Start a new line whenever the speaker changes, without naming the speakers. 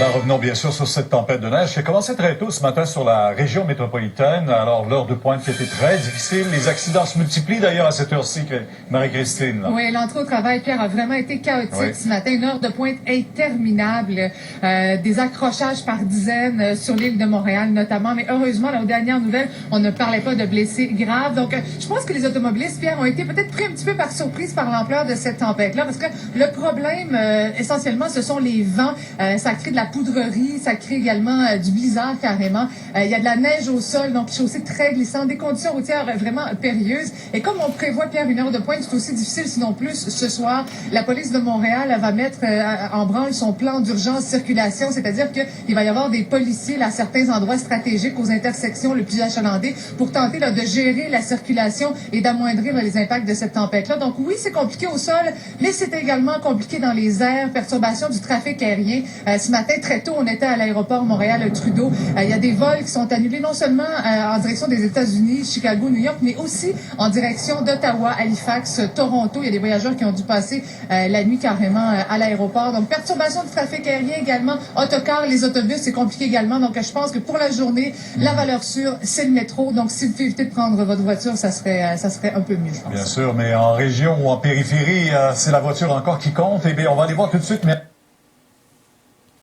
Revenons bien sûr sur cette tempête de neige qui a commencé très tôt ce matin sur la région métropolitaine. Alors, l'heure de pointe qui était très difficile. Les accidents se multiplient d'ailleurs à cette heure-ci, Marie-Christine.
Oui, l'entrée au travail, Pierre, a vraiment été chaotique ce matin. Une heure de pointe interminable. Des accrochages par dizaines sur l'île de Montréal notamment. Mais heureusement, là, aux dernières nouvelles, on ne parlait pas de blessés graves. Donc, je pense que les automobilistes, Pierre, ont été peut-être pris un petit peu par surprise par l'ampleur de cette tempête-là. Parce que le problème, essentiellement, ce sont les vents. Ça crée de la poudrerie, ça crée également du blizzard carrément. Il y a de la neige au sol, donc chaussée très glissante, des conditions routières vraiment périlleuses. Et comme on prévoit, Pierre, une heure de pointe, c'est aussi difficile, sinon plus, ce soir. La police de Montréal va mettre en branle son plan d'urgence circulation, c'est-à-dire qu'il va y avoir des policiers à certains endroits stratégiques, aux intersections les plus achalandées, pour tenter là, de gérer la circulation et d'amoindrir les impacts de cette tempête-là. Donc oui, c'est compliqué au sol, mais c'est également compliqué dans les airs, perturbation du trafic aérien. Ce matin, très tôt, on était à l'aéroport Montréal-Trudeau. Il y a des vols qui sont annulés non seulement en direction des États-Unis, Chicago, New York, mais aussi en direction d'Ottawa, Halifax, Toronto. Il y a des voyageurs qui ont dû passer la nuit carrément à l'aéroport. Donc, perturbation du trafic aérien également. Autocars, les autobus, c'est compliqué également. Donc, je pense que pour la journée, la valeur sûre, c'est le métro. Donc, si vous pouvez éviter de prendre votre voiture, ça serait un peu mieux, je pense.
Bien sûr, mais en région ou en périphérie, c'est la voiture encore qui compte. Eh bien, on va aller voir tout de suite. Mais...